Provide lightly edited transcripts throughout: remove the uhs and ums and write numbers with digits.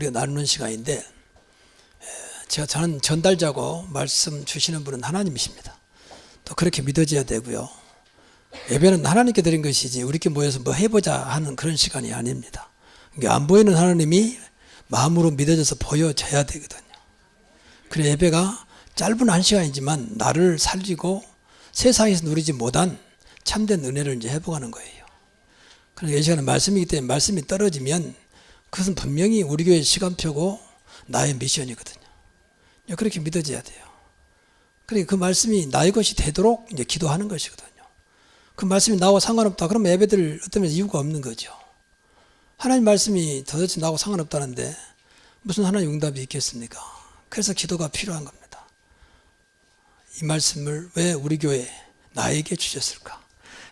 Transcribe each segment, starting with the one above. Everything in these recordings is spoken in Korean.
우리가 나누는 시간인데, 저는 전달자고 말씀 주시는 분은 하나님이십니다. 또 그렇게 믿어져야 되고요. 예배는 하나님께 드린 것이지 우리끼리 모여서 뭐 해보자 하는 그런 시간이 아닙니다. 안 보이는 하나님이 마음으로 믿어져서 보여져야 되거든요. 그래 예배가 짧은 1시간이지만 나를 살리고 세상에서 누리지 못한 참된 은혜를 이제 회복하는 거예요. 그러니까 이 시간은 말씀이기 때문에 말씀이 떨어지면 그것은 분명히 우리 교회의 시간표고 나의 미션이거든요. 그렇게 믿어져야 돼요. 그러니까 그 말씀이 나의 것이 되도록 이제 기도하는 것이거든요. 그 말씀이 나하고 상관없다. 그러면 예배드릴 어떤 이유가 없는 거죠. 하나님 말씀이 도대체 나하고 상관없다는데 무슨 하나님 응답이 있겠습니까? 그래서 기도가 필요한 겁니다. 이 말씀을 왜 우리 교회 나에게 주셨을까?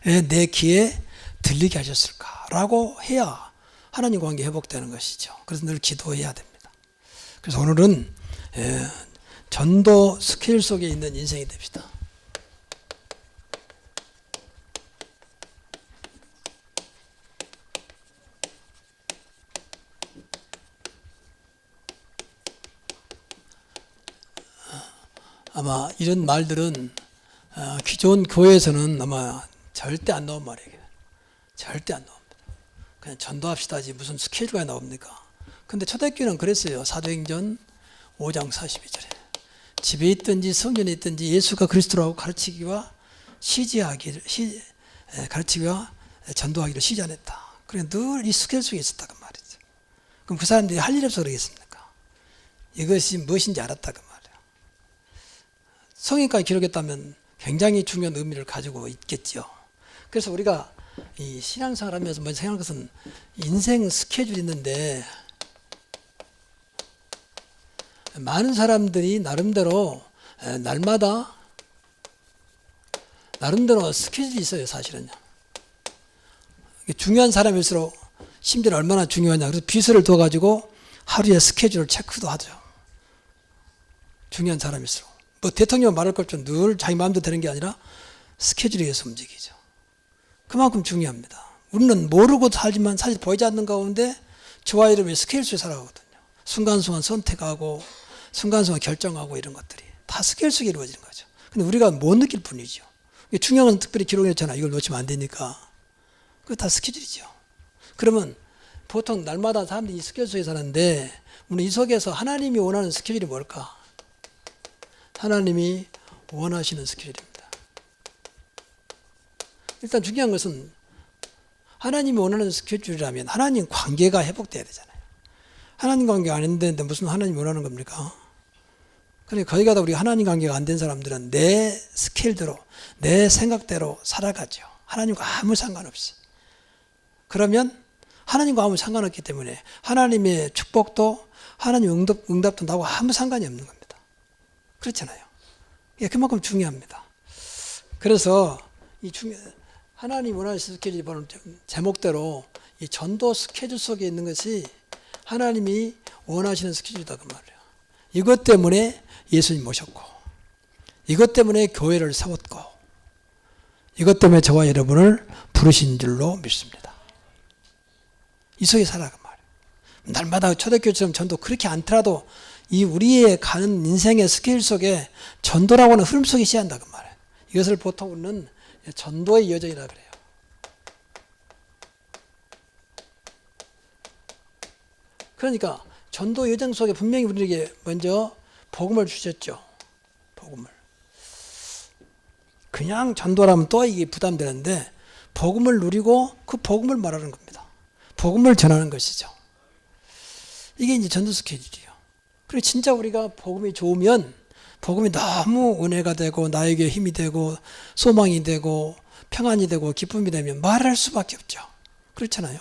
왜 내 귀에 들리게 하셨을까? 라고 해야 하나님 관계 회복되는 것이죠. 그래서 늘 기도해야 됩니다. 그래서 오늘은 전도 스케일 속에 있는 인생이 됩시다. 아마 이런 말들은 기존 교회에서는 아마 절대 안 나온 말이에요. 절대 안 나옵니다. 그냥 전도합시다지 무슨 스케줄가 나옵니까? 근데 초대교회는 그랬어요. 사도행전 5장 42절에 집에 있든지 성전에 있든지 예수가 그리스도라고 가르치기와 가르치기와 전도하기를 시지 않았다. 그래 늘 이 스케줄 속에 있었다고 말이죠. 그럼 그 사람들이 할 일 없어 그러겠습니까? 이것이 무엇인지 알았다고 말이에요. 성경까지 기록했다면 굉장히 중요한 의미를 가지고 있겠죠. 그래서 우리가 이 신앙생활 하면서 먼저 생각하는 것은 인생 스케줄이 있는데 많은 사람들이 나름대로 날마다 스케줄이 있어요. 사실은요. 중요한 사람일수록 심지어 얼마나 중요하냐. 그래서 비서를 둬가지고 하루에 스케줄을 체크도 하죠. 중요한 사람일수록. 뭐 대통령 말할 것처럼 늘 자기 마음대로 되는 게 아니라 스케줄에 의해서 움직이죠. 그만큼 중요합니다. 우리는 모르고 살지만 사실 보이지 않는 가운데 저와 여러분이 스케줄 속에 살아가거든요. 순간순간 선택하고 순간순간 결정하고 이런 것들이 다 스케줄 속에 이루어지는 거죠. 근데 우리가 못 느낄 뿐이죠. 중요한 건 특별히 기록했잖아. 이걸 놓치면 안 되니까. 그거 다 스케줄이죠. 그러면 보통 날마다 사람들이 이 스케줄 속에 사는데 우리 이 속에서 하나님이 원하는 스케줄이 뭘까? 하나님이 원하시는 스케줄입니다. 일단 중요한 것은 하나님이 원하는 스케줄이라면 하나님 관계가 회복돼야 되잖아요. 하나님 관계가 안 되는데 무슨 하나님이 원하는 겁니까? 그러니까 거기 가다 우리 하나님 관계가 안 된 사람들은 내 스케일대로 내 생각대로 살아가죠. 하나님과 아무 상관없이. 그러면 하나님과 아무 상관없기 때문에 하나님의 축복도 하나님 응답도 나하고 아무 상관이 없는 겁니다. 그렇잖아요. 예, 그만큼 중요합니다. 그래서 하나님 원하는 스케줄 제목대로 이 전도 스케줄 속에 있는 것이 하나님이 원하시는 스케줄이다 그 말이에요. 이것 때문에 예수님 모셨고 이것 때문에 교회를 세웠고 이것 때문에 저와 여러분을 부르신 줄로 믿습니다. 이 속에 살아가 말이에요. 날마다 초대교회처럼 전도 그렇게 않더라도 이 우리의 가는 인생의 스케일 속에 전도라고 하는 흐름 속에 있어야 한다고 말해요. 이것을 보통 우리는 전도의 여정이라 그래요. 그러니까 전도 여정 속에 분명히 우리에게 먼저 복음을 주셨죠. 복음을. 그냥 전도라면 또 이게 부담되는데 복음을 누리고 그 복음을 말하는 겁니다. 복음을 전하는 것이죠. 이게 이제 전도 스케줄이에요. 그리고 진짜 우리가 복음이 좋으면 복음이 너무 은혜가 되고 나에게 힘이 되고 소망이 되고 평안이 되고 기쁨이 되면 말할 수밖에 없죠. 그렇잖아요.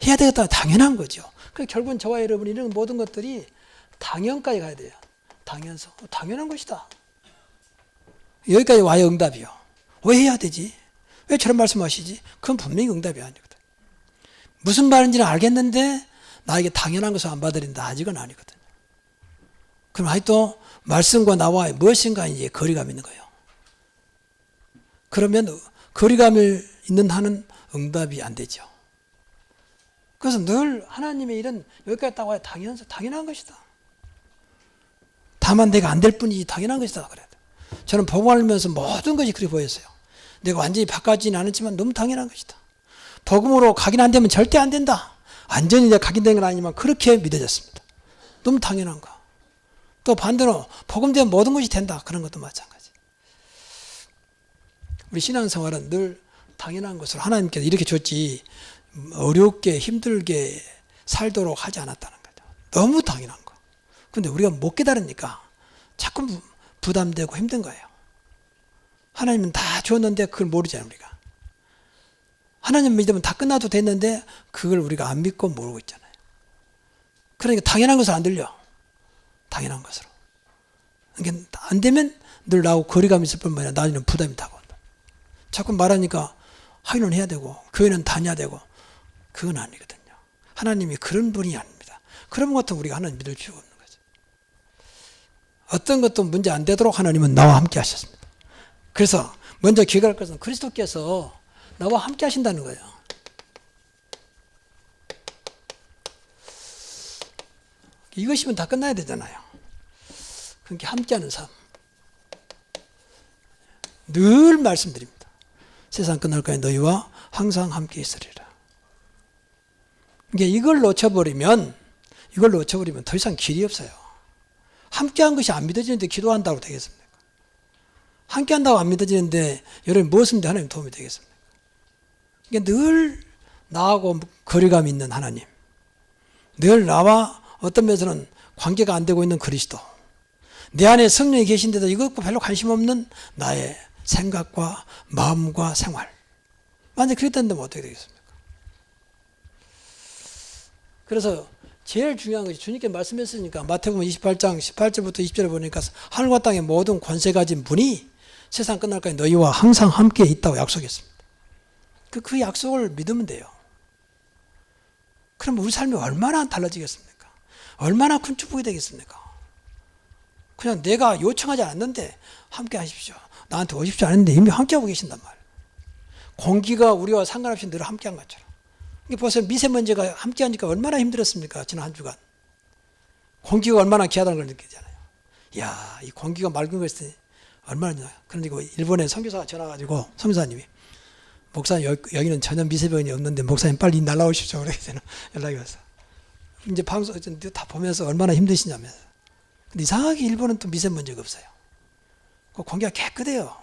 해야 되겠다 당연한 거죠. 그래서 결국은 저와 여러분이 이런 모든 것들이 당연까지 가야 돼요. 당연한 것이다. 여기까지 와야 응답이요. 왜 해야 되지? 왜 저런 말씀하시지? 그건 분명히 응답이 아니거든. 무슨 말인지는 알겠는데 나에게 당연한 것을 안 받아들인다. 아직은 아니거든. 그럼 아직도 말씀과 나와 무엇인가 이제 거리감이 있는 거예요. 그러면 거리감을 있는 한은 응답이 안 되죠. 그래서 늘 하나님의 일은 여기까지 딱 와야 당연한 것이다. 다만 내가 안 될 뿐이지 당연한 것이다. 그래요. 저는 복음을 알면서 모든 것이 그리 보였어요. 내가 완전히 바꿔지는 않았지만 너무 당연한 것이다. 복음으로 각인 안 되면 절대 안 된다. 완전히 내가 각인된 건 아니지만 그렇게 믿어졌습니다. 너무 당연한 거. 또 반대로 복음 되면 모든 것이 된다. 그런 것도 마찬가지. 우리 신앙생활은 늘 당연한 것으로 하나님께서 이렇게 줬지 어렵게 힘들게 살도록 하지 않았다는 거죠. 너무 당연한 거. 근데 우리가 못 깨달으니까 자꾸 부담되고 힘든 거예요. 하나님은 다 줬는데 그걸 모르잖아요, 우리가. 하나님 믿으면 다 끝나도 됐는데 그걸 우리가 안 믿고 모르고 있잖아요. 그러니까 당연한 것을 안 들려. 당연한 것으로. 그러니까 안 되면 늘 나하고 거리감이 있을 뿐만 아니라 나중에는 부담이 타고 자꾸 말하니까 하기는 해야 되고 교회는 다녀야 되고 그건 아니거든요. 하나님이 그런 분이 아닙니다. 그런 것도 우리가 하나님 믿을 필요가 없는 거죠. 어떤 것도 문제 안 되도록 하나님은 나와 함께 하셨습니다. 그래서 먼저 기억할 것은 그리스도께서 나와 함께 하신다는 거예요. 이것이면 다 끝나야 되잖아요. 그러니까 함께하는 삶. 늘 말씀드립니다. 세상 끝날까지 너희와 항상 함께 있으리라. 이걸 놓쳐버리면 더 이상 길이 없어요. 함께한 것이 안 믿어지는데 기도한다고 되겠습니까? 함께한다고 안 믿어지는데 여러분이 무엇인데 하나님 도움이 되겠습니까? 늘 나하고 거리감이 있는 하나님, 늘 나와 어떤 면에서는 관계가 안 되고 있는 그리스도, 내 안에 성령이 계신데도 이것과 별로 관심 없는 나의 생각과 마음과 생활. 만약 그랬다는데 어떻게 되겠습니까? 그래서 제일 중요한 것이 주님께 말씀했으니까 마태복음 28장 18절부터 20절에 보니까 하늘과 땅의 모든 권세 가진 분이 세상 끝날까지 너희와 항상 함께 있다고 약속했습니다. 그 약속을 믿으면 돼요. 그럼 우리 삶이 얼마나 달라지겠습니까? 얼마나 큰 축복이 되겠습니까? 그냥 내가 요청하지 않았는데 함께 하십시오. 나한테 오십시오 않았는데 이미 함께하고 계신단 말이에요. 공기가 우리와 상관없이 늘 함께한 것처럼. 이게 벌써 미세먼지가 함께하니까 얼마나 힘들었습니까? 지난 한 주간. 공기가 얼마나 귀하다는 걸 느끼잖아요. 이야, 이 공기가 맑은 것이 얼마나. 그러니까 일본에 선교사가 전화가지고 선교사님이 목사님 여기는 전혀 미세먼지 없는데 목사님 빨리 날라오십시오. 그래서 연락이 왔어. 이제 방송 다 보면서 얼마나 힘드시냐면서. 근데 이상하게 일본은 또 미세먼지가 없어요. 그 공기가 깨끗해요.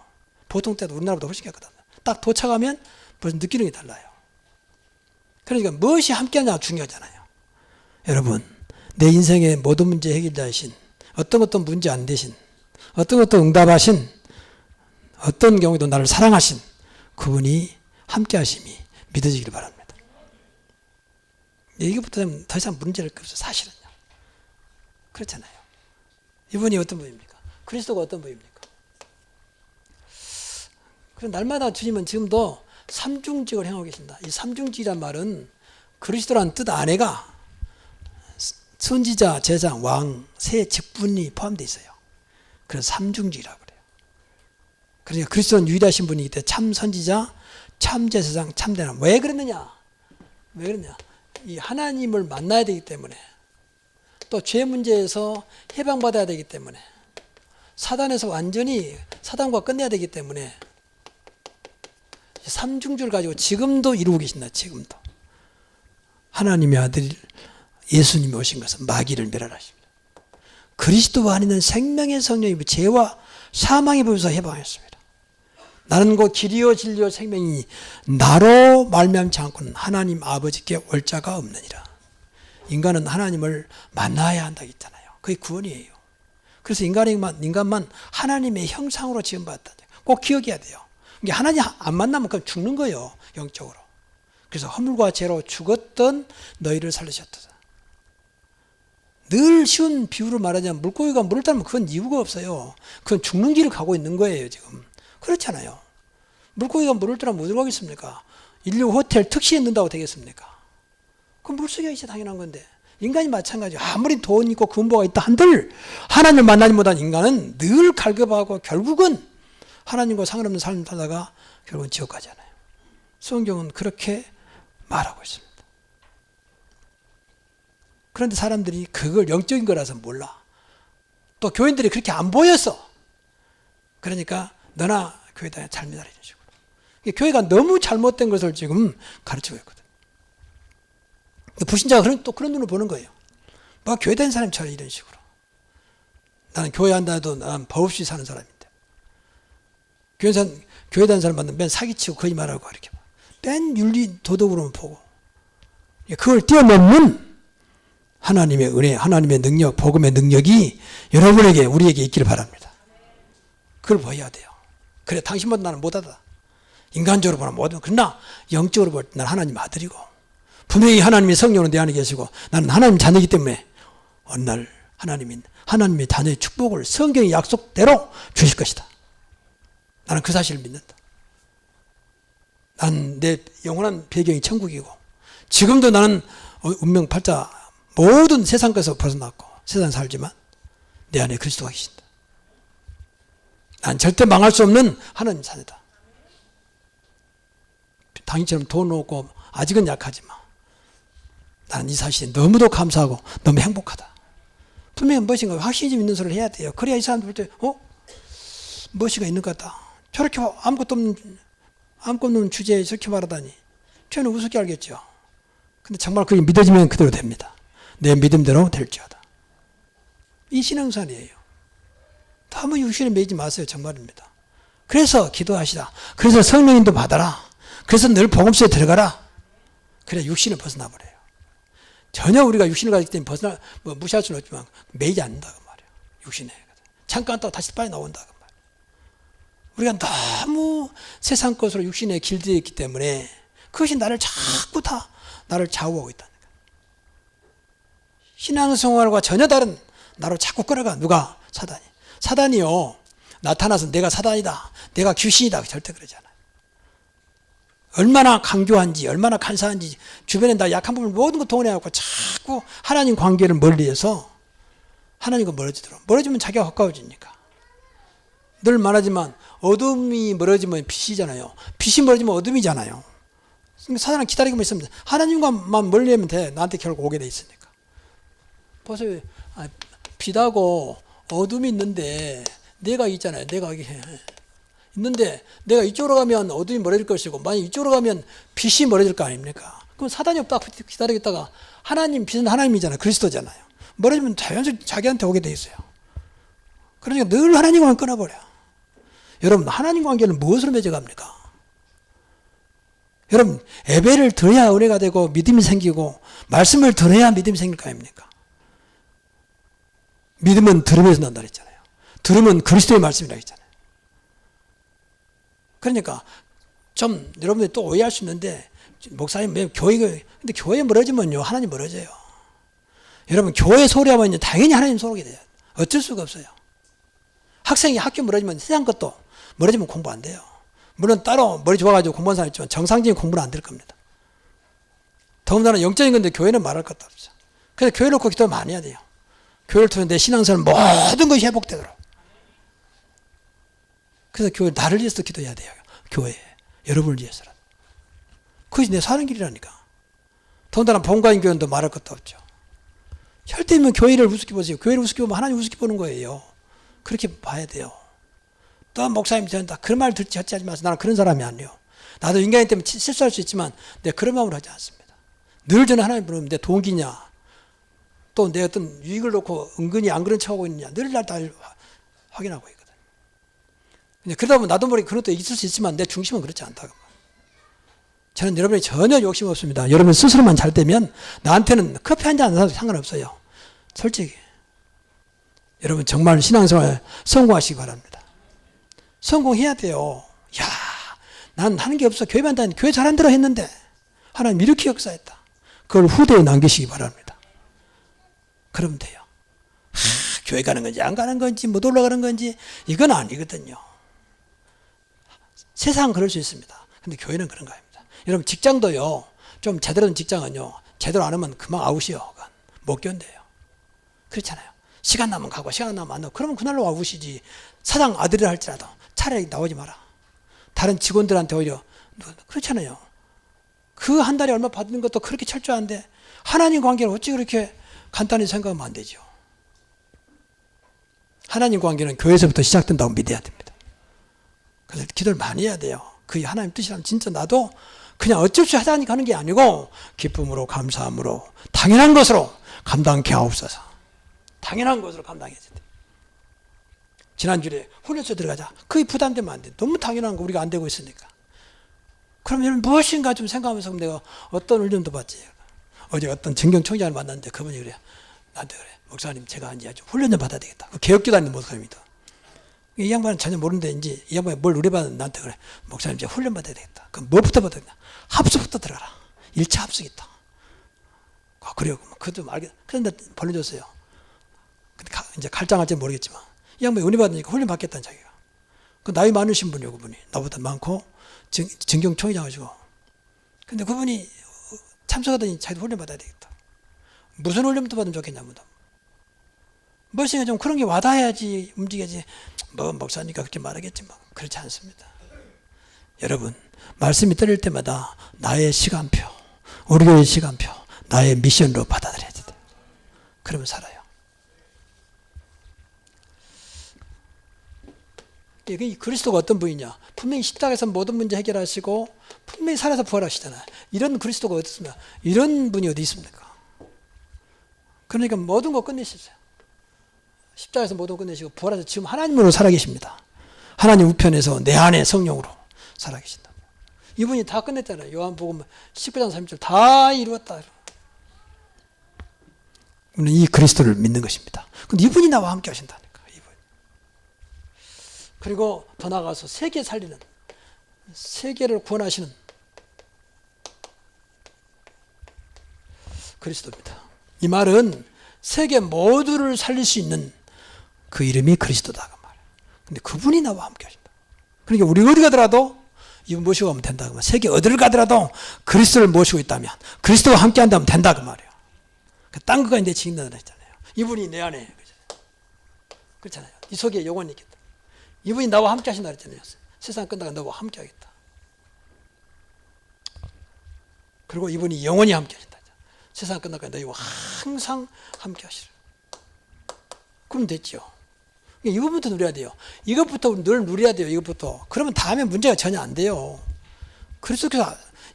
보통 때도 우리나라보다 훨씬 깨끗합니다. 딱 도착하면 벌써 느끼는 게 달라요. 그러니까 무엇이 함께하냐가 중요하잖아요. 여러분, 내 인생의 모든 문제 해결자이신, 어떤 것도 문제 안 되신, 어떤 것도 응답하신, 어떤 경우에도 나를 사랑하신 그분이 함께하심이 믿어지기를 바랍니다. 이것부터 되면 더 이상 문제를 없어요. 사실은요. 그렇잖아요. 이분이 어떤 분입니까? 그리스도가 어떤 분입니까? 그럼 날마다 주님은 지금도 삼중직을 행하고 계신다. 이 삼중직이란 말은 그리스도라는 뜻 안에가 선지자, 제장, 왕, 세 직분이 포함되어 있어요. 그래서 삼중직이라고 그래요. 그러니까 그리스도는 유일하신 분이기 때문에 참 선지자, 참 제사장, 참 대람. 왜 그랬느냐? 왜 그랬냐? 이 하나님을 만나야 되기 때문에, 또 죄 문제에서 해방받아야 되기 때문에, 사단에서 완전히 사단과 끝내야 되기 때문에 삼중주를 가지고 지금도 이루고 계신다. 지금도 하나님의 아들 예수님이 오신 것은 마귀를 멸하십니다. 그리스도 안에는 생명의 성령이 죄와 사망의 법에서 해방했습니다. 나는 곧 길이요 진리요 생명이니 나로 말미암지 않고는 하나님 아버지께 올 자가 없느니라. 인간은 하나님을 만나야 한다고 했잖아요. 그게 구원이에요. 그래서 인간만 하나님의 형상으로 지음받았다. 꼭 기억해야 돼요. 하나님 안 만나면 그럼 죽는 거예요. 영적으로. 그래서 허물과 죄로 죽었던 너희를 살리셨다. 늘 쉬운 비유를 말하자면 물고기가 물을 따르면 그건 이유가 없어요. 그건 죽는 길을 가고 있는 거예요. 지금. 그렇잖아요. 물고기가 물을 따르면 어디로 가겠습니까? 인류 호텔 특시에 넣는다고 되겠습니까? 그건 물속에 있어 당연한 건데. 인간이 마찬가지예요. 아무리 돈 있고 근보가 있다 한들 하나님을 만나지 못한 인간은 늘 갈급하고 결국은 하나님과 상관없는 삶을 살다가 결국은 지옥 가잖아요. 성경은 그렇게 말하고 있습니다. 그런데 사람들이 그걸 영적인 거라서 몰라. 또 교인들이 그렇게 안 보였어. 그러니까 너나 교회 다녀 잘 믿어라 이런 식으로. 교회가 너무 잘못된 것을 지금 가르치고 있거든. 불신자가 또 그런 눈으로 보는 거예요. 뭐 교회 다니는 사람처럼 이런 식으로. 나는 교회 한다 해도 난 법 없이 사는 사람인데. 교회 다니는 사람 만나면 맨 사기치고 거짓말하고 이렇게 맨 윤리 도덕으로만 보고. 그걸 뛰어넘는 하나님의 은혜, 하나님의 능력, 복음의 능력이 여러분에게, 우리에게 있기를 바랍니다. 그걸 보여야 돼요. 그래, 당신보다 나는 못하다. 인간적으로 보면 못하다. 그러나 영적으로 볼 때 나는 하나님 아들이고, 분명히 하나님이 성령으로 내 안에 계시고, 나는 하나님 자녀이기 때문에 어느 날 하나님의 자녀의 축복을 성경의 약속대로 주실 것이다. 나는 그 사실을 믿는다. 난 내 영원한 배경이 천국이고, 지금도 나는 운명 팔자 모든 세상 것에서 벗어났고 세상 살지만 내 안에 그리스도가 계신다. 난 절대 망할 수 없는 하나님 자녀다. 당신처럼 돈 없고 아직은 약하지만 나는 이 사실에 너무도 감사하고 너무 행복하다. 분명히 무엇인가 확신이 좀 있는 소리를 해야 돼요. 그래야 이 사람들 볼 때 무엇인가 있는 것 같다. 저렇게 아무것도 없는 주제에 저렇게 말하다니 저는 우습게 알겠죠. 근데 정말 그게 믿어지면 그대로 됩니다. 내 믿음대로 될지어다. 이 신앙산이에요. 너무 육신에 매이지 마세요. 정말입니다. 그래서 기도하시라. 그래서 성령님도 받아라. 그래서 늘 복음서에 들어가라. 그래 육신을 벗어나 버려요. 전혀 우리가 육신을 가지기 때문에 무시할 수는 없지만 매이지 않는다고 말이에요. 육신에. 잠깐 또 다시 빠져나온다고 말이에요. 우리가 너무 세상 것으로 육신에 길들여 있기 때문에 그것이 나를 자꾸 나를 좌우하고 있다는 거예요. 신앙생활과 전혀 다른 나로 자꾸 끌어가. 누가? 사단이. 사단이요. 나타나서 내가 사단이다. 내가 귀신이다. 절대 그러지 않아요. 얼마나 강조한지, 얼마나 간사한지, 주변에 나 약한 부분 모든 거 동원해갖고 자꾸 하나님 관계를 멀리해서 하나님과 멀어지도록. 멀어지면 자기가 가까워지니까. 늘 말하지만 어둠이 멀어지면 빛이잖아요. 빛이 멀어지면 어둠이잖아요. 사단은 기다리고만 있으면 돼. 하나님과만 멀리하면 돼. 나한테 결국 오게 돼 있으니까. 보세요. 빛하고 어둠이 있는데 내가 있잖아요. 내가 있는데 내가 이쪽으로 가면 어둠이 멀어질 것이고 만약 이쪽으로 가면 빛이 멀어질 거 아닙니까? 그럼 사단이 없다 기다리겠다가 빛은 하나님이잖아요. 그리스도잖아요. 멀어지면 자연스럽게 자기한테 오게 돼 있어요. 그러니까 늘 하나님과만 끊어버려. 여러분 하나님 관계는 무엇으로 맺어갑니까? 여러분 예배를 들어야 은혜가 되고 믿음이 생기고 말씀을 들어야 믿음이 생길 거 아닙니까? 믿음은 들음에서 난다 그랬잖아요. 들음은 그리스도의 말씀이라고 했잖아요. 그러니까 좀 여러분들이 또 오해할 수 있는데 목사님 근데 교회 멀어지면요 하나님 멀어져요. 여러분 교회 소리하면 당연히 하나님 소리게 돼요. 어쩔 수가 없어요. 학생이 학교 멀어지면 세상 것도 멀어지면 공부 안 돼요. 물론 따로 머리 좋아가지고 공부하는 사람 있지만 정상적인 공부는 안 될 겁니다. 더군다나 영적인 건데 교회는 말할 것도 없죠. 그래서 교회 놓고 기도 많이 해야 돼요. 교회를 통해 내 신앙생활 모든 것이 회복되도록. 그래서 교회 나를 위해서 기도해야 돼요. 교회 여러분을 위해서라도. 그것이 내 사는 길이라니까. 더군다나 본가인 교회도 말할 것도 없죠. 절대면 교회를 우습게 보세요. 교회를 우습게 보면 하나님 우습게 보는 거예요. 그렇게 봐야 돼요. 또 목사님 저는 다 그런 말 듣지 하지 마세요. 나는 그런 사람이 아니에요. 나도 인간이기 때문에 실수할 수 있지만 내가 그런 마음으로 하지 않습니다. 늘 저는 하나님 부르면 내 동기냐 또 내 어떤 유익을 놓고 은근히 안 그런 척하고 있느냐 늘 날 확인하고 있거든. 그러다 보면 나도 모르게 그런 것도 있을 수 있지만 내 중심은 그렇지 않다고. 저는 여러분이 전혀 욕심 없습니다. 여러분 스스로만 잘 되면 나한테는 커피 한 잔 안 사도 상관없어요. 솔직히. 여러분 정말 신앙생활 성공하시기 바랍니다. 성공해야 돼요. 야, 난 하는 게 없어. 교회만 다니는 교회 잘한 대로 했는데 하나님 이렇게 역사했다. 그걸 후대에 남기시기 바랍니다. 그러면 돼요. 교회 가는 건지 안 가는 건지 못 올라가는 건지 이건 아니거든요. 세상은 그럴 수 있습니다. 근데 교회는 그런 거 아닙니다. 여러분 직장도요. 좀 제대로 된 직장은요. 제대로 안 하면 그만 아웃이요. 못 견뎌요. 그렇잖아요. 시간 나면 가고 시간 나면 안 나고 그러면 그날로 아웃이지. 사장 아들이라 할지라도 차라리 나오지 마라. 다른 직원들한테 오히려 그렇잖아요. 그 한 달에 얼마 받는 것도 그렇게 철저한데 하나님 관계를 어찌 그렇게 간단히 생각하면 안 되죠. 하나님 관계는 교회에서부터 시작된다고 믿어야 됩니다. 그래서 기도를 많이 해야 돼요. 그게 하나님 뜻이라면 진짜 나도 그냥 어쩔 수 없이 하자니까 하는 게 아니고 기쁨으로 감사함으로 당연한 것으로 감당케 하옵소서. 당연한 것으로 감당해야 돼. 지난주에 훈련소 들어가자. 그게 부담되면 안 돼. 너무 당연한 거 우리가 안 되고 있으니까. 그럼 여러분 무엇인가 좀 생각하면서 내가 어떤 훈련도 받지. 어제 어떤 전경총장을 만났는데 그분이 그래요. 나한테 그래. 목사님 제가 이제 아주 훈련 좀 받아야 되겠다. 개혁기도 아닌 목사님이다. 이 양반은 전혀 모르는데 이제 이 양반이 뭘 의뢰받은 나한테 그래. 목사님 이제 훈련 받아야 되겠다. 그럼 뭐부터 받아야 되냐. 합수부터 들어가라. 1차 합숙 있다. 아, 그래요. 그것도 알겠. 그런데 벌려줬어요. 근데 이제 갈장할지 모르겠지만 이 양반이 은혜 받으니까 훈련 받겠다는 자기가. 그 나이 많으신 분이요, 그분이. 나보다 많고 전경총장이셔가지고. 근데 그분이 참석하더니 자기도 훈련 받아야 되겠다. 무슨 훈련부터 받으면 좋겠냐면 무엇인가 좀 그런 게 와닿아야지 움직여야지. 뭐 목사니까 그렇게 말하겠지만 그렇지 않습니다. 여러분 말씀이 떨릴 때마다 나의 시간표, 우리 교회의 시간표, 나의 미션으로 받아들여야 돼. 그러면 살아요. 이 그리스도가 어떤 분이냐. 분명히 십자가에서 모든 문제 해결하시고 분명히 살아서 부활하시잖아요. 이런 그리스도가 어디 있습니까? 이런 분이 어디 있습니까? 그러니까 모든 거 끝내셨어요. 십자가에서 모든 거 끝내시고 부활해서 지금 하나님으로 살아계십니다. 하나님 우편에서 내 안에 성령으로 살아계신다. 이분이 다 끝냈잖아요. 요한복음 19장 30절 다 이루었다. 우리는 이 그리스도를 믿는 것입니다. 근데 이분이 나와 함께 하신다니까. 이분. 그리고 더 나아가서 세계 살리는, 세계를 구원하시는 그리스도입니다. 이 말은 세계 모두를 살릴 수 있는 그 이름이 그리스도다 그 말이에요. 근데 그분이 나와 함께 하신다. 그러니까 우리 어디 가더라도 이분 모시고 가면 된다 그 말이에요. 세계 어디를 가더라도 그리스도를 모시고 있다면 그리스도와 함께 한다면 된다 그 말이에요. 딴 거가 내 지킨다는 했잖아요. 이분이 내 안에 그렇잖아요. 이 속에 영혼이 있겠다. 이분이 나와 함께 하신다 그랬잖아요. 세상 끝나가 너와 함께 하겠다. 그리고 이분이 영원히 함께 하신다. 세상 끝나가 너희와 항상 함께 하시라. 그럼 됐죠. 이 부분부터 누려야 돼요. 이것부터 늘 누려야 돼요. 이것부터. 그러면 다음에 문제가 전혀 안 돼요. 그래서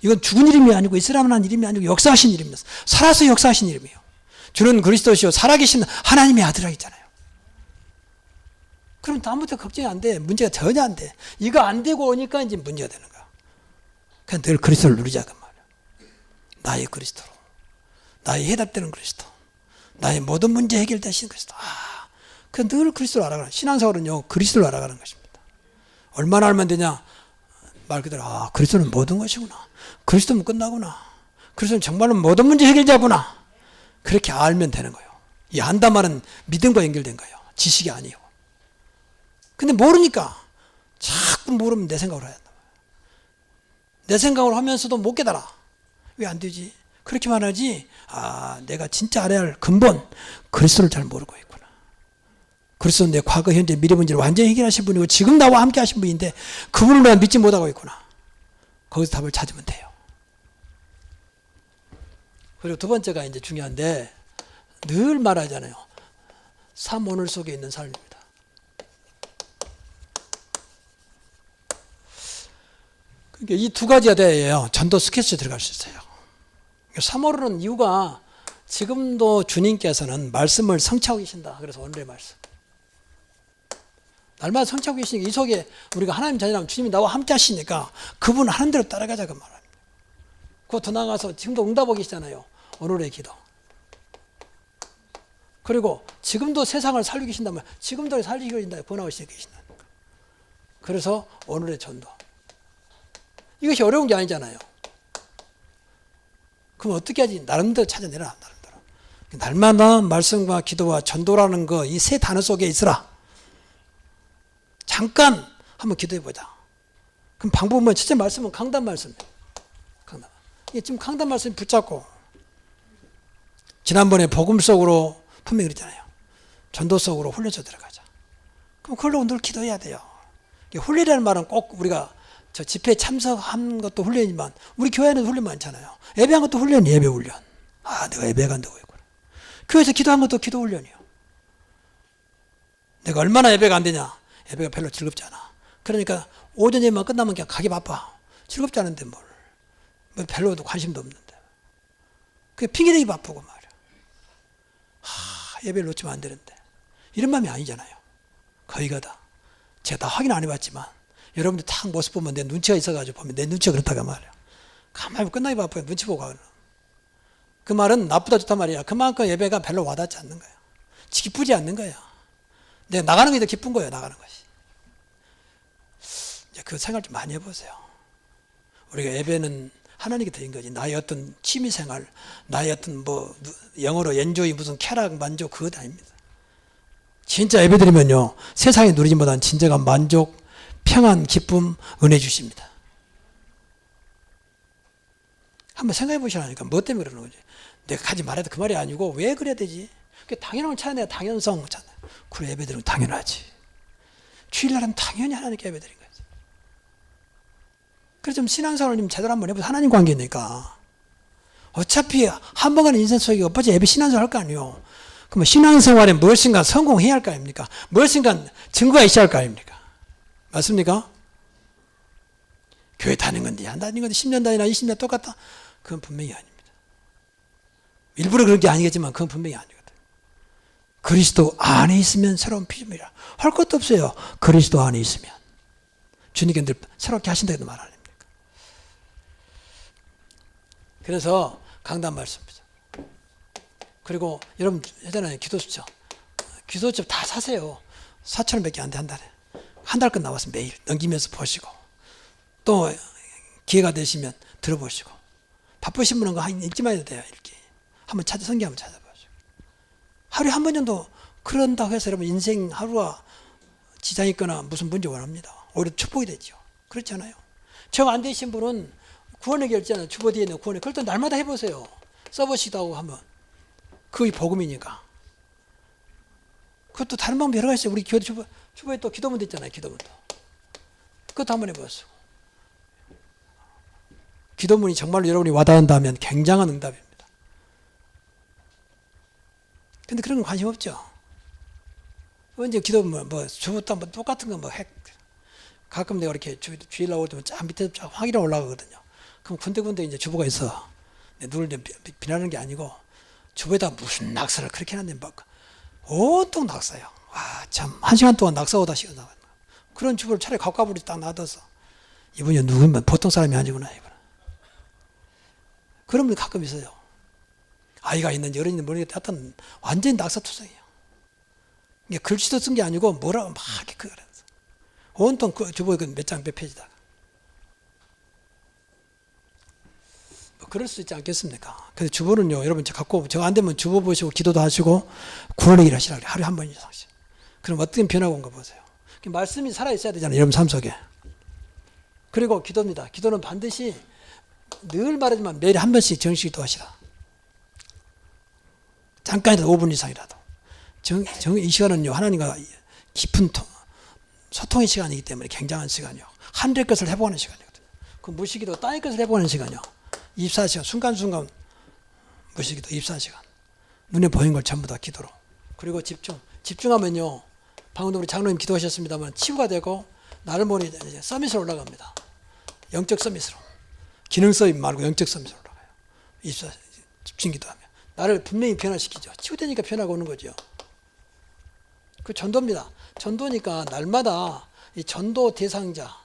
이건 죽은 이름이 아니고 이스라엘한 이름이 아니고 역사하신 이름이었어요. 살아서 역사하신 이름이에요. 주는 그리스도시요 살아계신 하나님의 아들이라 했잖아요. 그럼 다음부터 걱정이 안 돼. 문제가 전혀 안 돼. 이거 안 되고 오니까 이제 문제가 되는 거야. 그냥 늘 그리스도를 누리자 그 말이야. 나의 그리스도로. 나의 해답되는 그리스도. 나의 모든 문제 해결되신 그리스도. 그 늘 그리스도를 알아가는. 신앙생활은요 그리스도를 알아가는 것입니다. 얼마나 알면 되냐? 말 그대로 그리스도는 모든 것이구나. 그리스도면 끝나구나. 그리스도는 정말로 모든 문제 해결자구나. 그렇게 알면 되는 거예요. 이 안다 말은 믿음과 연결된 거예요. 지식이 아니에요. 근데 모르니까 자꾸 모르면 내 생각으로 해야 한다. 내 생각으로 하면서도 못 깨달아. 왜 안 되지? 그렇게만 하지. 내가 진짜 알아야 할 근본 그리스도를 잘 모르고 있구나. 그리스도는 내 과거, 현재, 미래 문제를 완전히 해결하신 분이고 지금 나와 함께 하신 분인데 그분을 내가 믿지 못하고 있구나. 거기서 답을 찾으면 돼요. 그리고 두 번째가 이제 중요한데 늘 말하잖아요. 삶 오늘 속에 있는 삶입니다. 그러니까 이 두 가지가 돼야 전도 스케치에 들어갈 수 있어요. 3월은 이유가 지금도 주님께서는 말씀을 성취하고 계신다. 그래서 오늘의 말씀. 날마다 성취하고 계시니까 이 속에 우리가 하나님 자녀라면 주님이 나와 함께 하시니까 그분 하는 대로 따라가자 그 말입니다. 그거 더 나아가서 지금도 응답하고 계시잖아요. 오늘의 기도. 그리고 지금도 세상을 살리고 계신다면 지금도 살리고 계신다. 번아웃이 계신다. 그래서 오늘의 전도. 이것이 어려운 게 아니잖아요. 그럼 어떻게 하지? 나름대로 찾아내라. 나름대로. 날마다 말씀과 기도와 전도라는 거 이 세 단어 속에 있으라. 잠깐 한번 기도해보자. 그럼 방법은 뭐야? 첫째 말씀은 강단 말씀이에요. 강단. 이게 지금 강단 말씀 붙잡고 지난번에 복음 속으로 분명히 그랬잖아요. 전도 속으로 훈련소 들어가자. 그럼 그걸로 늘 기도해야 돼요. 훈련이라는 말은 꼭 우리가 저 집회에 참석한 것도 훈련이지만 우리 교회는 훈련 많잖아요. 예배한 것도 훈련이에요. 예배 훈련. 내가 예배 간다고 했구나. 교회에서 기도한 것도 기도 훈련이요. 내가 얼마나 예배가 안 되냐. 예배가 별로 즐겁지 않아. 그러니까 오전 예배만 끝나면 그냥 가기 바빠. 즐겁지 않은데 뭘 별로 관심도 없는데. 그게 핑계대기 바쁘고 말이야. 예배를 놓치면 안 되는데. 이런 마음이 아니잖아요. 거의가 다. 제가 다 확인 안 해봤지만 여러분들 딱 모습 보면 내 눈치가 있어가지고 보면 내 눈치가 그렇다가 말이야. 가만히 끝나기 바빠요. 눈치 보고 가는. 그 말은 나쁘다 좋단 말이야. 그만큼 예배가 별로 와닿지 않는 거야. 기쁘지 않는 거야. 내가 나가는 게 더 기쁜 거예요. 나가는 것이. 이제 그 생각 좀 많이 해보세요. 우리가 예배는 하나님께 드린 거지. 나의 어떤 취미생활, 나의 어떤 영어로 엔조이 무슨 쾌락, 만족 그것 아닙니다. 진짜 예배 드리면요. 세상에 누리지 못한 진정한 만족, 평안, 기쁨, 은혜 주십니다. 한번 생각해 보시라니까. 뭐 때문에 그러는 거지? 내가 가지 말아도 그 말이 아니고 왜 그래야 되지? 당연한 걸 찾아내야 당연성 찾아. 그래 예배 드리면 당연하지. 주일날은 당연히 하나님께 예배 드린 거지. 그래서 좀 신앙생활을 좀 제대로 한번 해보세요. 하나님 관계니까. 어차피 한 번 가는 인생 속에 엇바지 예배 신앙생활 할 거 아니에요. 그러면 신앙생활에 무엇인가 성공해야 할 거 아닙니까? 무엇인가 증거가 있어야 할 거 아닙니까? 맞습니까? 교회 다니는 건데 안 다니는 건데 10년 다니나 20년 똑같다? 그건 분명히 아닙니다. 일부러 그런 게 아니겠지만 그건 분명히 아니거든. 그리스도 안에 있으면 새로운 피조물이라. 할 것도 없어요. 그리스도 안에 있으면. 주님께 늘 새롭게 하신다고 말 아닙니까? 그래서 강단 말씀입니다. 그리고 여러분 예전에 기도수첩. 기도수첩 다 사세요. 4,000원밖에 안 돼 한 달에. 한 달 끝 나와서 매일 넘기면서 보시고 또 기회가 되시면 들어보시고 바쁘신 분은 거 읽기만 해도 돼요. 읽기. 한번 성경 한번 찾아보시고 하루에 한 번 정도 그런다고 해서 여러분 인생 하루가 지장이 있거나 무슨 문제 원합니다. 오히려 축복이 되죠. 그렇지 않아요? 정 안 되신 분은 구원의 결제는 주보 뒤에 있는 구원의 그걸 또 날마다 해보세요. 써보시기도 하고 하면 그게 복음이니까. 그것도 다른 방법 여러 가지 있어요. 우리 교회 주보에 또 기도문도 있잖아요. 기도문도. 그것도 한번 해보세요. 기도문이 정말로 여러분이 와닿는다면 굉장한 응답입니다. 근데 그런 건 관심 없죠. 언제 기도문 주보도 한번 똑같은 거 가끔 내가 이렇게 주일 나올 때면 쫙 밑에 쫙 확인해 올라가거든요. 그럼 군데군데 이제 주보가 있어. 누굴 비난하는 게 아니고 주보에다 무슨 낙서를 그렇게 하는데 막 온통 낙서요. 와, 참, 1시간 동안 낙서오다 시간 나가는 거야. 그런 주보를 차라리 가까부리 딱 놔둬서 이분이 누구면 보통 사람이 아니구나, 이분. 그런 분이 가끔 있어요. 아이가 있는지 어른인지 모르겠다. 하여튼 완전히 낙서투성이에요. 이게 글씨도 쓴 게 아니고 뭐라고 막 이렇게 그거라서. 온통 그 주보에 몇 장 몇 페이지다가. 그럴 수 있지 않겠습니까? 그래서 주보는요, 여러분 갖고 저 안 되면 주보 보시고 기도도 하시고 구원의 일 하시라 그래. 하루에 한 번 이상씩. 그럼 어떻게 변화가 온가 보세요. 말씀이 살아있어야 되잖아요. 여러분 삶 속에. 그리고 기도입니다. 기도는 반드시 늘 말하지만 매일 한 번씩 정식 기도하시라. 잠깐이라도 5분 이상이라도. 이 시간은요, 하나님과 깊은 소통의 시간이기 때문에 굉장한 시간이요. 하늘의 것을 해보는 시간이거든요. 그 무시기도 땅의 것을 해보는 시간이요. 24시간, 순간순간 무시기도 24시간. 눈에 보이는 걸 전부 다 기도로. 그리고 집중하면요. 방금도 우리 장로님 기도하셨습니다만 치유가 되고 나를 모니 이제 서밋으로 올라갑니다. 영적 서밋으로. 기능 서밋 말고 영적 서밋으로 올라가요. 24시간 집중 기도하면. 나를 분명히 변화시키죠. 치유되니까 변화가 오는 거죠. 그 전도입니다. 전도니까 날마다 이 전도 대상자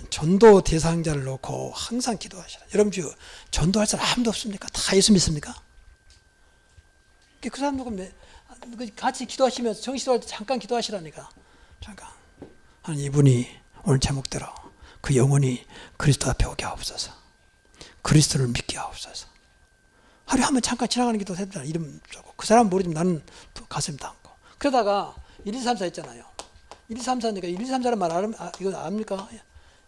전도 대상자를 놓고 항상 기도하시라. 여러분 주 전도할 사람 아무도 없습니까? 다 예수 믿습니까? 그 사람들 같이 기도하시면서 정식으로 할 때 잠깐 기도하시라니까. 잠깐. 하나님 이분이 오늘 제목대로 그 영혼이 그리스도 앞에 오게 하옵소서. 그리스도를 믿게 하옵소서. 하루에 한 번 잠깐 지나가는 기도 해도 이름 적고 그 사람 모르지만 나는 가슴 담고. 그러다가 1, 2, 3, 4 있잖아요. 1, 2, 3, 4니까 1, 2, 3, 4란 말 이거 압니까?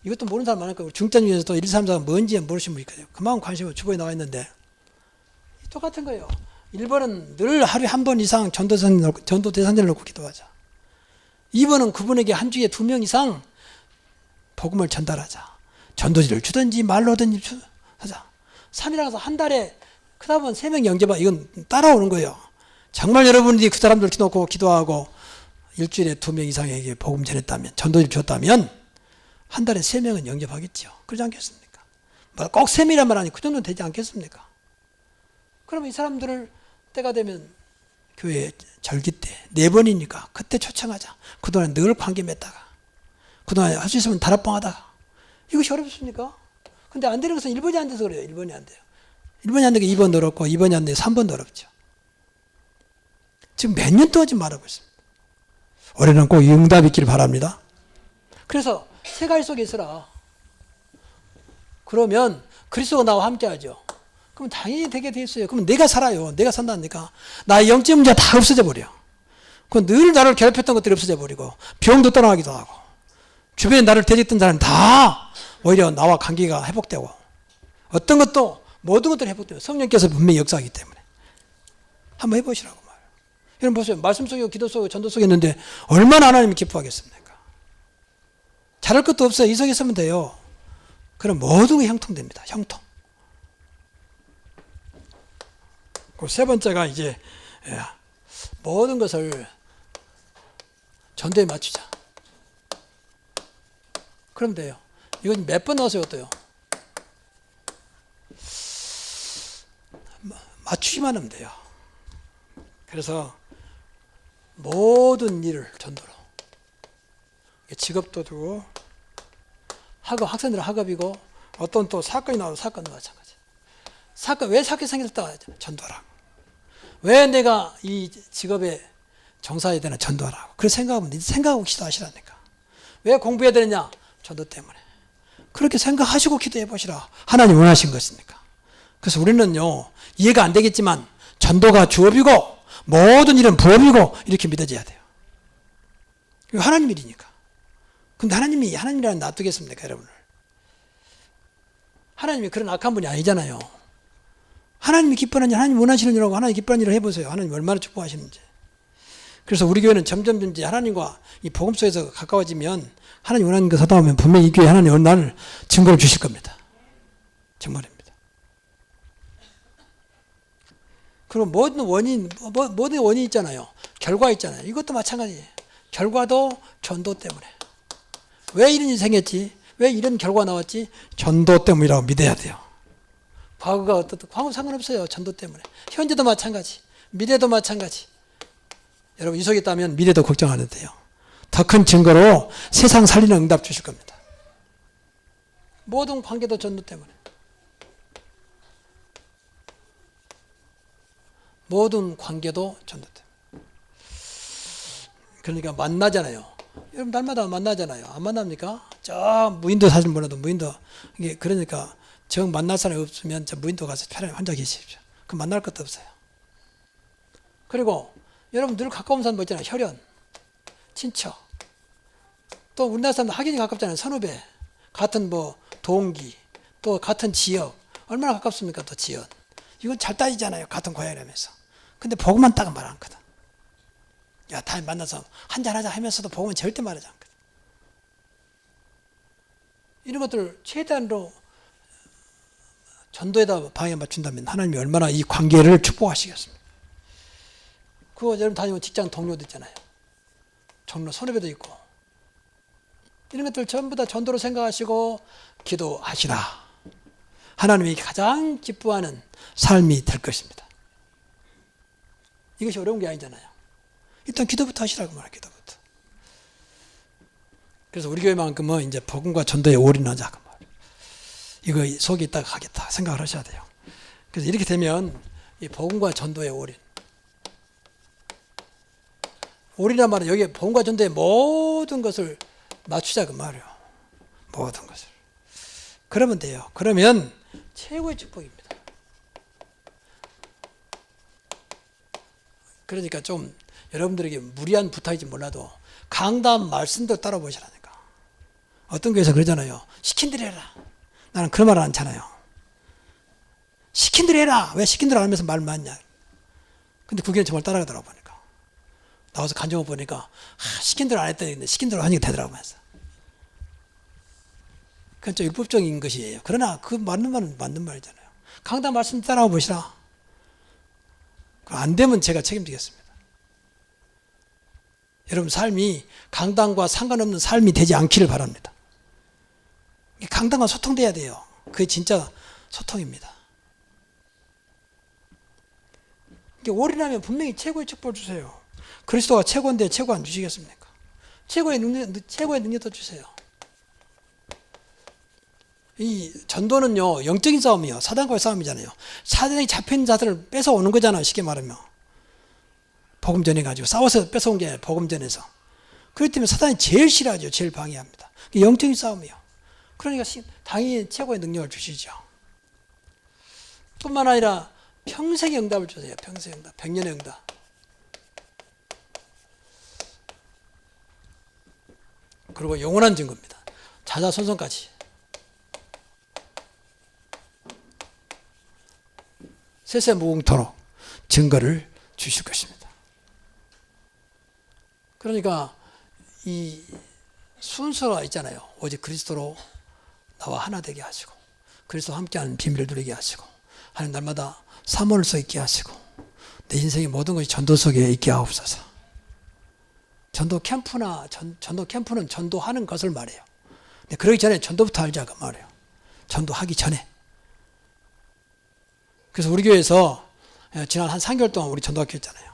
이것도 모르는 사람 많을 거예요. 중단 중에서도 1, 2, 3, 4가 뭔지 모르시는 분이 있거든요. 그만큼 관심이 주보에 나와 있는데 똑같은 거예요. 1번은 늘 하루에 한 번 이상 전도 대상자를 놓고 기도하자. 2번은 그분에게 한 주에 2명 이상 복음을 전달하자. 전도지를 주든지 말로 하든지 하자. 3일하고서 한 달에 크다 보면 3명 영접하 이건 따라오는 거예요. 정말 여러분이 그 사람들 놓고 기도하고 일주일에 2명 이상에게 복음 전했다면, 전도집 줬다면 한 달에 3명은 영접하겠죠. 그러지 않겠습니까? 꼭 3명이란 말 아니 그 정도는 되지 않겠습니까? 그러면 이 사람들을 때가 되면 교회 절기 때 4번이니까 그때 초청하자. 그동안 늘 관계 맺다가 그동안 할 수 있으면 다락방 하다가 이것이 어렵습니까? 근데 안 되는 것은 1번이 안 돼서 그래요. 1번이 안 돼요. 1번이 안 되게 2번도 어렵고 2번이 안 되게 3번도 어렵죠. 지금 몇 년 동안 지금 말하고 있습니다. 올해는 꼭 응답이 있기를 바랍니다. 그래서 세 가지 속에 있으라. 그러면 그리스도가 나와 함께 하죠. 그럼 당연히 되게 돼 있어요. 그러면 내가 살아요. 내가 산다니까. 나의 영적 문제가 다 없어져 버려. 그건 늘 나를 괴롭혔던 것들이 없어져 버리고 병도 떠나기도 하고 주변에 나를 대적했던 사람은 다 오히려 나와 관계가 회복되고 어떤 것도 모든 것들이 회복돼요. 성령께서 분명히 역사하기 때문에. 한번 해보시라고 말이에요. 여러분 보세요. 말씀 속이고 기도 속이고 전도 속에 있는데 얼마나 하나님이 기뻐하겠습니까? 잘할 것도 없어요. 이 속에 있으면 돼요. 그럼 모든 게 형통됩니다. 형통. 그 세 번째가 이제 모든 것을 전도에 맞추자. 그럼 돼요. 이건 몇 번 넣으세요? 어때요? 맞추기만 하면 돼요. 그래서 모든 일을 전도로. 직업도 두고 학업, 학생들은 학업이고 어떤 또 사건이 나와도 사건도 마찬가지. 사건, 왜 사건이 생겼다? 전도라고. 왜 내가 이 직업에 종사해야 되나? 전도하라고. 그렇게 생각하면 생각하고 기도하시라니까. 왜 공부해야 되느냐? 전도 때문에. 그렇게 생각하시고 기도해 보시라. 하나님 원하신 것이니까. 그래서 우리는요, 이해가 안 되겠지만 전도가 주업이고 모든 일은 부업이고 이렇게 믿어져야 돼요. 하나님 일이니까. 근데 하나님이 하나님이라는 놔두겠습니까, 여러분을? 하나님이 그런 악한 분이 아니잖아요. 하나님이 기뻐하는 일, 하나님 원하시는 일하고 하나님 기뻐하는 일을 해보세요. 하나님 얼마나 축복하시는지. 그래서 우리 교회는 점점 이제 하나님과 이 복음 속에서 가까워지면 하나님 원하는 것 하다 보면 분명히 이 교회 하나님 어느 날 증거를 주실 겁니다. 정말입니다. 그리고 모든 원인 있잖아요. 결과 있잖아요. 이것도 마찬가지예요. 결과도 전도 때문에. 왜 이런 일이 생겼지? 왜 이런 결과가 나왔지? 전도 때문이라고 믿어야 돼요. 과거가 어떻든 과거 상관없어요. 전도 때문에. 현재도 마찬가지. 미래도 마찬가지. 여러분 이 속에 있다면 미래도 걱정 안 해도 돼요. 더 큰 증거로 세상 살리는 응답 주실 겁니다. 모든 관계도 전도 때문에. 모든 관계도 전도 때문에. 그러니까 만나잖아요. 여러분 날마다 만나잖아요. 안 만납니까? 저 무인도 사실 몰라도 무인도. 이게 그러니까 정 만날 사람이 없으면 저 무인도 가서 편하게 혼자 계십시오. 그럼 만날 것도 없어요. 그리고 여러분 늘 가까운 사람 뭐 있잖아요. 혈연, 친척. 또 우리나라 사람들 확연히 가깝잖아요. 선후배, 같은 뭐 동기, 또 같은 지역. 얼마나 가깝습니까? 또 지연. 이건 잘 따지잖아요. 같은 고향이라면서. 근데 복음만 따가 말 않거든. 야, 다 만나서 한잔하자 하면서도 복음은 절대 말하지 않거든. 이런 것들을 최대한으로 전도에다 방해 맞춘다면 하나님이 얼마나 이 관계를 축복하시겠습니까? 그거 여러분 다니면 직장 동료도 있잖아요. 종로 선후배도 있고. 이런 것들 전부 다 전도로 생각하시고 기도하시라. 하나님이 가장 기뻐하는 삶이 될 것입니다. 이것이 어려운 게 아니잖아요. 일단 기도부터 하시라고 말해요. 기도부터. 그래서 우리 교회만큼은 이제 복음과 전도에 올인하자고 말해요. 이거 속에 있다가 가겠다 생각을 하셔야 돼요. 그래서 이렇게 되면 이 복음과 전도에 올인. 올인이란 말은 여기 복음과 전도의 모든 것을 맞추자 그 말이에요. 모든 것을. 그러면 돼요. 그러면 최고의 축복입니다. 그러니까 좀 여러분들에게 무리한 부탁인지 몰라도 강단 말씀도 따라 보시라니까. 어떤 교회에서 그러잖아요. 시킨 대로 해라. 나는 그런 말을 않잖아요. 시킨 대로 해라. 왜 시킨 대로 안 하면서 말 많냐. 근데 그 교회는 정말 따라가더라고 보니까. 나와서 간증을 보니까 시킨 대로 안 했더니 시킨 대로 하니까 되더라고 하면서. 그건 좀 율법적인 것이에요. 그러나 그 맞는 말은 맞는 말이잖아요. 강단 말씀 따라와 보시라. 안 되면 제가 책임지겠습니다. 여러분 삶이 강단과 상관없는 삶이 되지 않기를 바랍니다. 강단과 소통돼야 돼요. 그게 진짜 소통입니다. 올인하면 분명히 최고의 축복을 주세요. 그리스도가 최고인데 최고 안 주시겠습니까? 최고의 능력도 주세요. 이 전도는요, 영적인 싸움이요. 사단과의 싸움이잖아요. 사단이 잡힌 자들을 뺏어오는 거잖아요. 쉽게 말하면. 복음 전해가지고 싸워서 뺏어온 게 아니라 복음 전해서. 그렇기 때문에 사단이 제일 싫어하죠. 제일 방해합니다. 영적인 싸움이요. 그러니까 당연히 최고의 능력을 주시죠. 뿐만 아니라 평생의 응답을 주세요. 평생의 응답. 100년의 응답. 그리고 영원한 증거입니다. 자자손손까지. 세세무궁토록 증거를 주실 것입니다. 그러니까 이 순서가 있잖아요. 오직 그리스도로 나와 하나 되게 하시고 그리스도와 함께하는 비밀을 누리게 하시고 하나님 날마다 사모를 써 있게 하시고 내 인생의 모든 것이 전도 속에 있게 하옵소서. 전도 캠프는 전도하는 것을 말해요. 근데 그러기 전에 전도부터 알자고 말해요. 전도하기 전에. 그래서 우리 교회에서 지난 한 3개월 동안 우리 전도학교 했잖아요.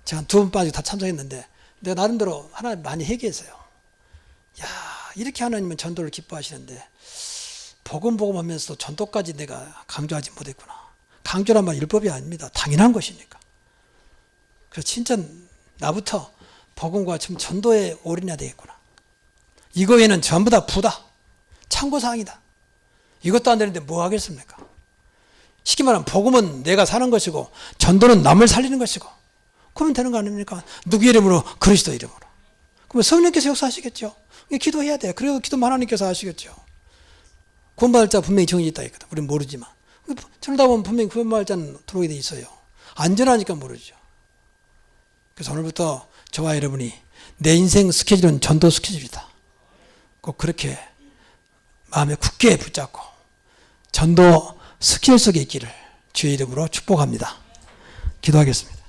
제가 2번 빠지고 다 참석했는데 내가 나름대로 하나님 많이 회개했어요. 야, 이렇게 하나님은 전도를 기뻐하시는데 복음 하면서도 전도까지 내가 강조하지 못했구나. 강조란 말 율법이 아닙니다. 당연한 것이니까. 그래서 진짜 나부터 복음과 좀 전도에 올인해야 되겠구나. 이거 외에는 전부 다 부다. 참고사항이다. 이것도 안 되는데 뭐 하겠습니까? 쉽게 말하면 복음은 내가 사는 것이고 전도는 남을 살리는 것이고 그러면 되는 거 아닙니까? 누구 이름으로? 그리스도 이름으로. 그러면 성령께서 역사하시겠죠. 기도해야 돼요. 그리고 기도만 하나님께서 하시겠죠. 구원받을 자 분명히 정해져 있다 했거든. 우리는 모르지만. 저러다 보면 분명히 구원받을 자는 들어오게 돼 있어요. 안전하니까 모르죠. 그래서 오늘부터 저와 여러분이 내 인생 스케줄은 전도 스케줄이다. 꼭 그렇게 마음에 굳게 붙잡고 전도 스케줄 속에 있기를 주의 이름으로 축복합니다. 기도하겠습니다.